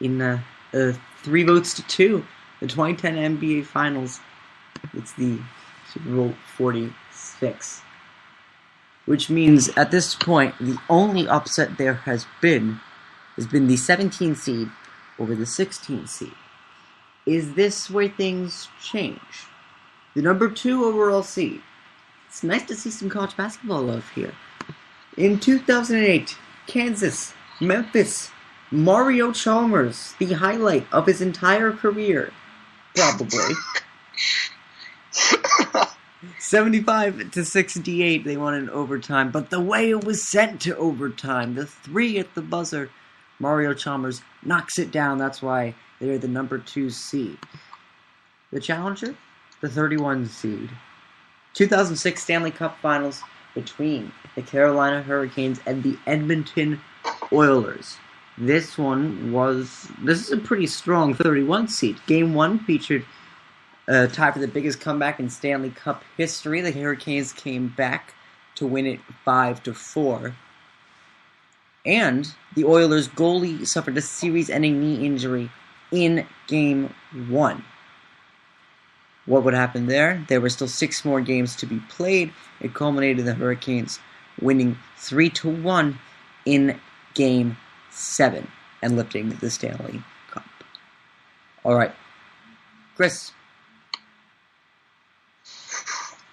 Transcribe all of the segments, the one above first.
in 3 votes to 2. The 2010 NBA Finals. It's the Super Bowl 46. Which means at this point, the only upset there has been the 17 seed over the 16 seed. Is this where things change? The number 2 overall seed. It's nice to see some college basketball love here. In 2008, Kansas, Memphis, Mario Chalmers, the highlight of his entire career, probably. 75-68, they won in overtime, but the way it was sent to overtime, the 3 at the buzzer, Mario Chalmers knocks it down. That's why they're the number 2 seed. The challenger, the 31 seed. 2006 Stanley Cup Finals between the Carolina Hurricanes and the Edmonton Oilers. This is a pretty strong 31 seed. Game 1 featured a tie for the biggest comeback in Stanley Cup history. The Hurricanes came back to win it 5-4. And the Oilers goalie suffered a series-ending knee injury in Game 1. What would happen there? There were still 6 more games to be played. It culminated in the Hurricanes winning 3-1 in Game 7 and lifting the Stanley Cup. All right, Chris.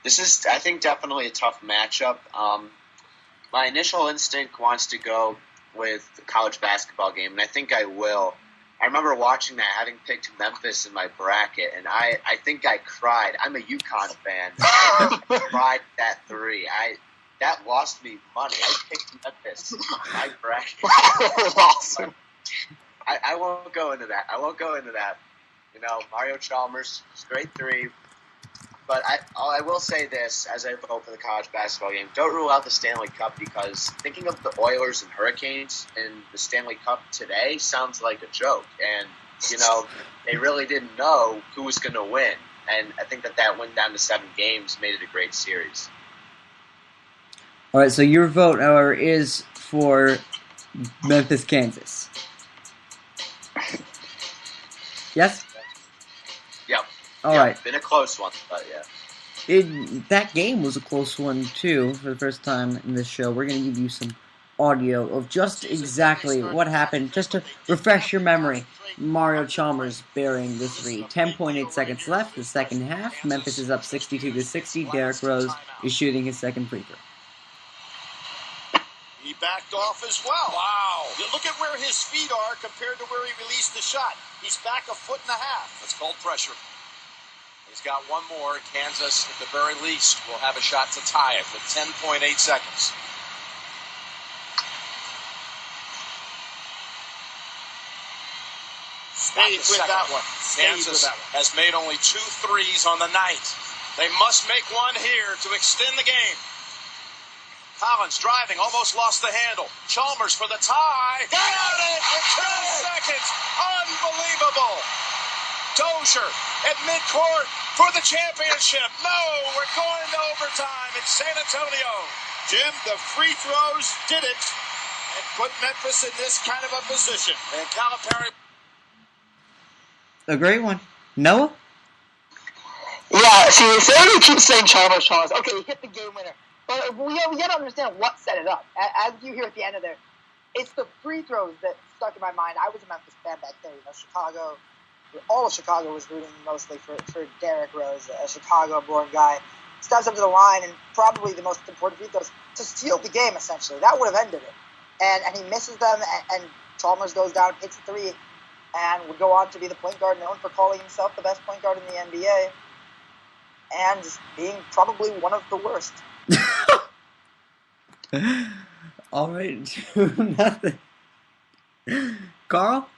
This is, I think, definitely a tough matchup. My initial instinct wants to go with the college basketball game, and I think I will. I remember watching that, having picked Memphis in my bracket, and I think I cried. I'm a UConn fan. I cried that 3. That lost me money. I picked Memphis in my bracket. Awesome. I won't go into that. You know, Mario Chalmers, straight 3. But I will say this, as I vote for the college basketball game, don't rule out the Stanley Cup, because thinking of the Oilers and Hurricanes in the Stanley Cup today sounds like a joke. And, you know, they really didn't know who was going to win. And I think that went down to 7 games, made it a great series. All right, so your vote, however, is for Memphis, Kansas. Yes? Yep. All right. Been a close one, but yeah. That game was a close one, too, for the first time in this show. We're going to give you some audio of just exactly what happened, just to refresh your memory. Mario Chalmers bearing the 3. 10.8 seconds left, the second half. Memphis is up 62-60. Derrick Rose is shooting his second free throw. He backed off as well. Wow. You look at where his feet are compared to where he released the shot. He's back 1.5 feet. That's called pressure. He's got one more. Kansas, at the very least, will have a shot to tie it with 10.8 seconds. Stayed with that one. Kansas has made only 2 threes on the night. They must make one here to extend the game. Collins driving, almost lost the handle. Chalmers for the tie. Got it in 2 seconds. Unbelievable. Dozier at midcourt for the championship. No, we're going to overtime in San Antonio. Jim, the free throws did it and put Memphis in this kind of a position. And Calipari. A great one. Noah? Yeah, see, everybody keeps saying Chalmers. Okay, he hit the game winner. But we got to understand what set it up. As you hear at the end of there, it's the free throws that stuck in my mind. I was a Memphis fan back there. You know, Chicago, all of Chicago was rooting mostly for Derrick Rose, a Chicago-born guy. Steps up to the line, and probably the most important free throws to steal the game, essentially. That would have ended it. And he misses them, and Chalmers goes down, hits the 3, and would go on to be the point guard known for calling himself the best point guard in the NBA, and being probably one of the worst. All right, 2-0. Carl?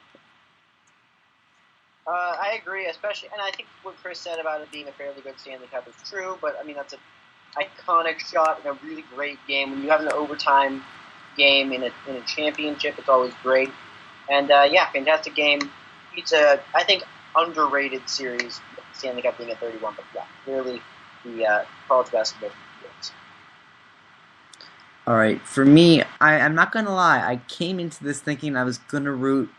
I agree, especially, and I think what Chris said about it being a fairly good Stanley Cup is true, but I mean, that's an iconic shot in a really great game. When you have an overtime game in a championship, it's always great. And yeah, fantastic game. It's I think, underrated series, Stanley Cup being at 31, but yeah, clearly the college basketball games. All right, for me, I'm not going to lie. I came into this thinking I was going to root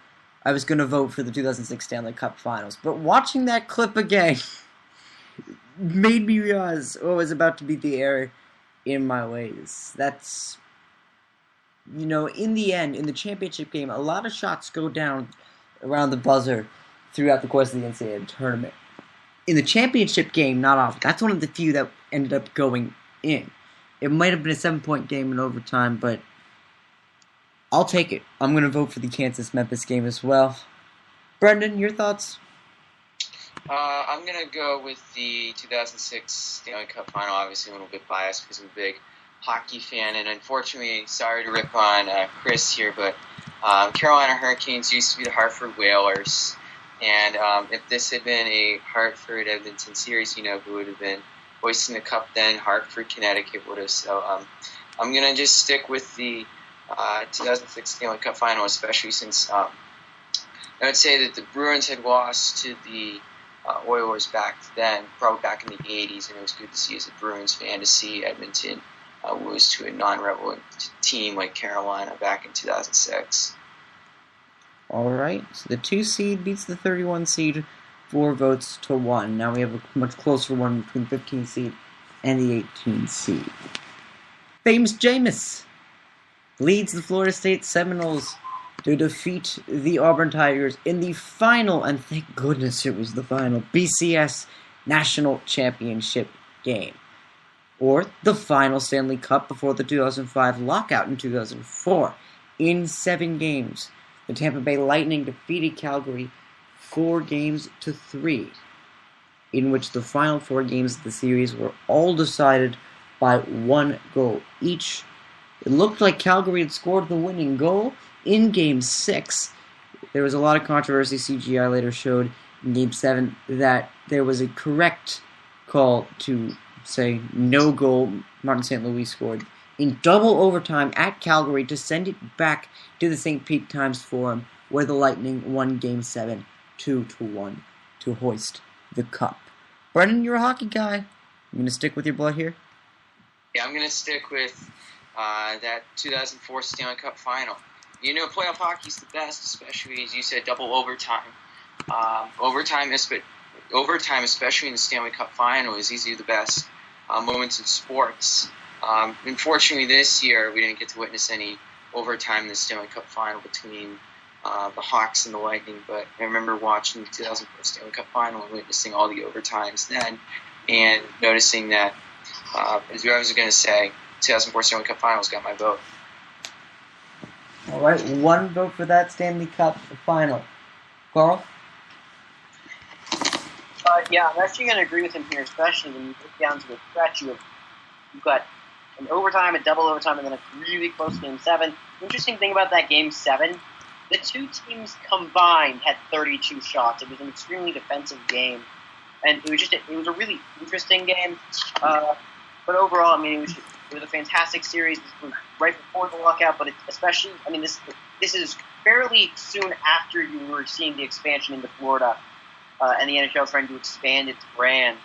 I was going to vote for the 2006 Stanley Cup Finals. But watching that clip again made me realize what was about to be the error in my ways. That's, in the end, in the championship game, a lot of shots go down around the buzzer throughout the course of the NCAA tournament. In the championship game, not often. That's one of the few that ended up going in. It might have been a 7-point game in overtime, but I'll take it. I'm going to vote for the Kansas-Memphis game as well. Brendan, your thoughts? I'm going to go with the 2006 Stanley Cup Final. Obviously, a little bit biased because I'm a big hockey fan, and unfortunately, sorry to rip on Chris here, but Carolina Hurricanes used to be the Hartford Whalers, and if this had been a Hartford-Edmonton series, who would have been hoisting the cup then? Hartford, Connecticut would have. So I'm going to just stick with the 2006 Stanley Cup Final, especially since I would say that the Bruins had lost to the Oilers back then, probably back in the 80s, and it was good to see as a Bruins fan to see Edmonton lose to a non-relevant team like Carolina back in 2006. All right, so the 2 seed beats the 31 seed 4 votes to 1. Now we have a much closer one between the 15 seed and the 18 seed. Famous Jameis leads the Florida State Seminoles to defeat the Auburn Tigers in the final, and thank goodness it was the final, BCS National Championship game. Or the final Stanley Cup before the 2005 lockout in 2004. In 7 games, the Tampa Bay Lightning defeated Calgary 4-3, in which the final 4 games of the series were all decided by 1 goal each. It looked like Calgary had scored the winning goal in Game 6. There was a lot of controversy. CGI later showed in Game 7 that there was a correct call to say no goal. Martin St. Louis scored in double overtime at Calgary to send it back to the St. Pete Times Forum, where the Lightning won Game 7 2-1 to hoist the cup. Brendan, you're a hockey guy. You going to stick with your boy here? Yeah, I'm going to stick with that 2004 Stanley Cup Final. Playoff hockey's the best, especially, as you said, double overtime. Overtime, especially in the Stanley Cup Final, is easily the best moments in sports. Unfortunately, this year, we didn't get to witness any overtime in the Stanley Cup Final between the Hawks and the Lightning, but I remember watching the 2004 Stanley Cup Final and witnessing all the overtimes then, and noticing that, as I was going to say, 2004 Stanley Cup Finals got my vote. All right, 1 vote for that Stanley Cup Final. Carl? Yeah, I'm actually going to agree with him here, especially when you get down to the stretch. You've got an overtime, a double overtime, and then a really close Game 7. Interesting thing about that Game 7, the 2 teams combined had 32 shots. It was an extremely defensive game, and it was a really interesting game. But overall, it was a fantastic series. This was right before the lockout, but especially, this is fairly soon after you were seeing the expansion into Florida, and the NHL trying to expand its brand,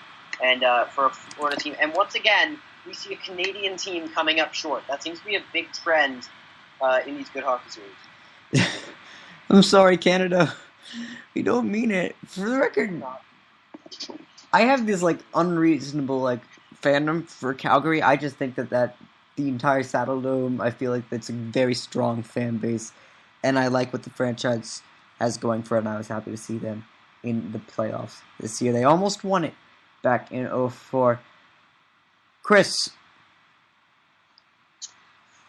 and for a Florida team. And once again, we see a Canadian team coming up short. That seems to be a big trend in these good hockey series. I'm sorry, Canada. We don't mean it. For the record, I have this unreasonable fandom for Calgary. I just think that the entire Saddle Dome, I feel like that's a very strong fan base, and I like what the franchise has going for it, and I was happy to see them in the playoffs this year. They almost won it back in 2004. Chris?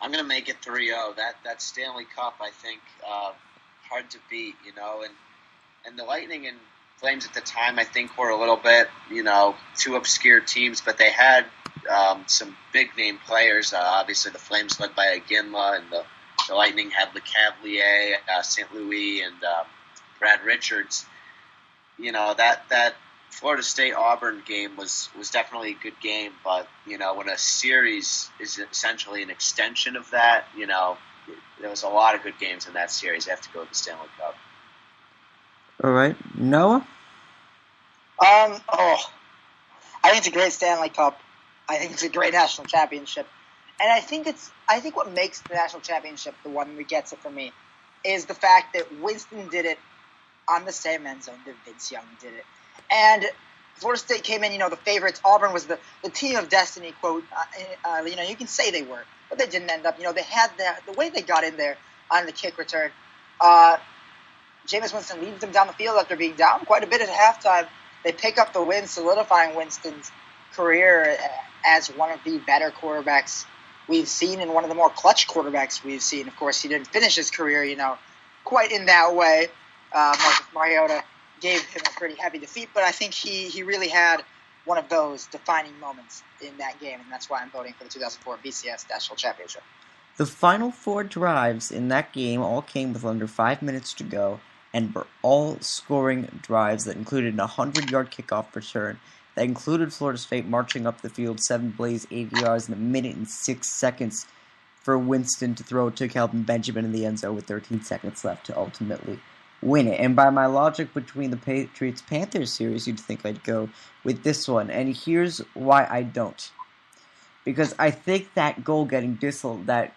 I'm going to make it 3-0. That Stanley Cup, I think, hard to beat, and the Lightning and Flames at the time, I think, were a little bit, 2 obscure teams, but they had some big-name players. Obviously, the Flames led by Iginla, and the Lightning had LeCavalier, St. Louis, and Brad Richards. That Florida State-Auburn game was definitely a good game, but, when a series is essentially an extension of that, there was a lot of good games in that series. You have to go with the Stanley Cup. All right. Noah? I think it's a great Stanley Cup. I think it's a great national championship. And I think what makes the national championship the one that gets it for me is the fact that Winston did it on the same end zone that Vince Young did it. And Florida State came in, the favorites. Auburn was the team of destiny, quote. You can say they were, but they didn't end up. They had the way they got in there on the kick return. Jameis Winston leads them down the field after being down quite a bit at halftime. They pick up the win, solidifying Winston's career as one of the better quarterbacks we've seen and one of the more clutch quarterbacks we've seen. Of course, he didn't finish his career, quite in that way. Marcus Mariota gave him a pretty heavy defeat, but I think he really had one of those defining moments in that game, and that's why I'm voting for the 2004 BCS National Championship. The final 4 drives in that game all came with under 5 minutes to go and were all scoring drives that included a 100-yard kickoff return that included Florida State marching up the field 7 plays, 80 yards in a minute and 6 seconds for Winston to throw to Kelvin Benjamin in the end zone with 13 seconds left to ultimately win it. And by my logic between the Patriots-Panthers series, you'd think I'd go with this one. And here's why I don't. Because I think that goal that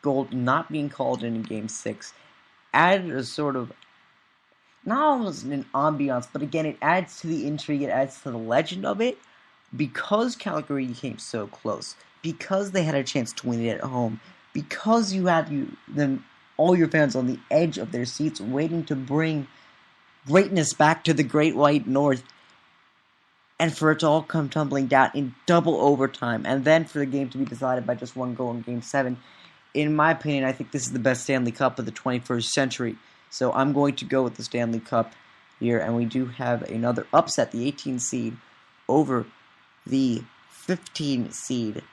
goal not being called in Game 6 added a sort of, not almost an ambiance, but again, it adds to the intrigue, it adds to the legend of it, because Calgary came so close, because they had a chance to win it at home, because you had all your fans on the edge of their seats waiting to bring greatness back to the Great White North, and for it to all come tumbling down in double overtime, and then for the game to be decided by just one goal in Game 7. In my opinion, I think this is the best Stanley Cup of the 21st century. So I'm going to go with the Stanley Cup here, and we do have another upset, the 18 seed over the 15 seed.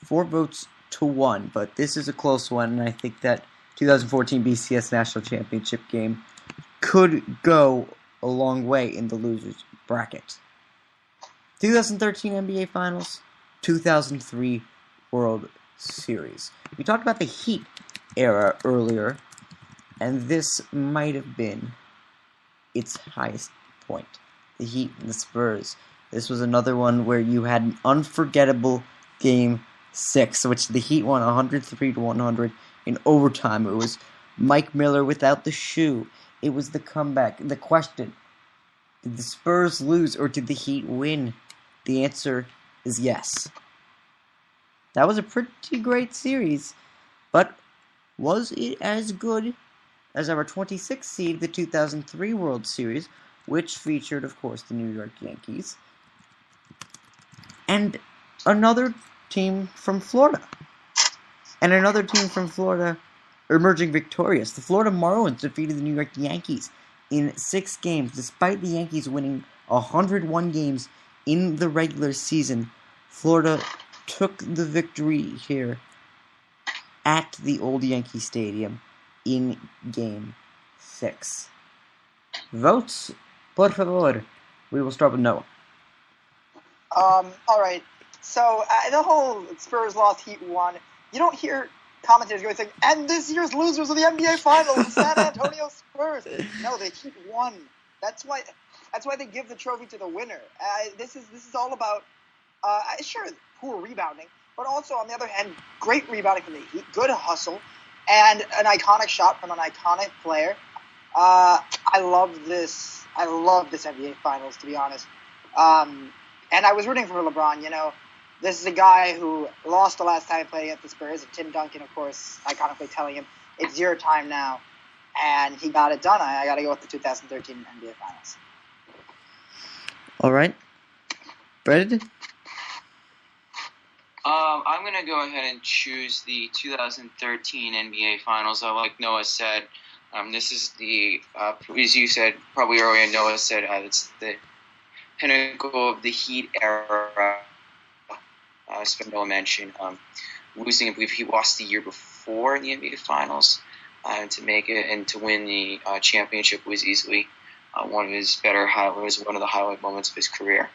4 votes to 1, but this is a close one, and I think that 2014 BCS National Championship game could go a long way in the losers bracket. 2013 NBA Finals, 2003 World Series. We talked about the Heat era earlier, and this might have been its highest point. The Heat and the Spurs. This was another one where you had an unforgettable Game 6, which the Heat won 103-100 in overtime. It was Mike Miller without the shoe. It was the comeback. The question, did the Spurs lose or did the Heat win? The answer is yes. That was a pretty great series, but was it as good as our 26th seed, the 2003 World Series, which featured, of course, the New York Yankees, and another team from Florida. And another team from Florida emerging victorious. The Florida Marlins defeated the New York Yankees in 6 games, despite the Yankees winning 101 games in the regular season. Florida took the victory here at the old Yankee Stadium in Game 6. Votes, por favor. We will start with Noah. All right. So the whole Spurs lost, Heat won. You don't hear commentators going saying, and this year's losers of the NBA Finals, the San Antonio Spurs. No, the Heat won. That's why they give the trophy to the winner. This is all about sure, poor rebounding, but also on the other hand, great rebounding from the Heat, good hustle, and an iconic shot from an iconic player. I love this NBA Finals, to be honest. And I was rooting for LeBron. This is a guy who lost the last time he played against the Spurs, and Tim Duncan, of course, iconically telling him, it's your time now. And he got it done. I got to go with the 2013 NBA Finals. All right. Brandon? I'm going to go ahead and choose the 2013 NBA Finals. Like Noah said, this is the, as you said, probably earlier, Noah said, it's the pinnacle of the Heat era. Spindola mentioned losing. I believe he lost the year before in the NBA Finals, to make it and to win the championship was easily one of his better highlights. One of the highlight moments of his career.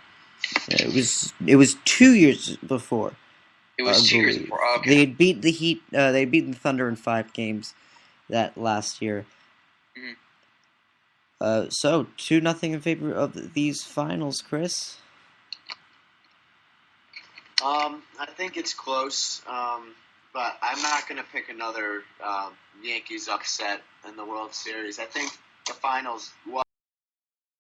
Yeah, it was 2 years before. It was 2 years before. Okay. They had beat the Heat. They had beaten the Thunder in 5 games that last year. Mm-hmm. So 2-0 in favor of these finals, Chris. I think it's close. but I'm not going to pick another Yankees upset in the World Series. I think the finals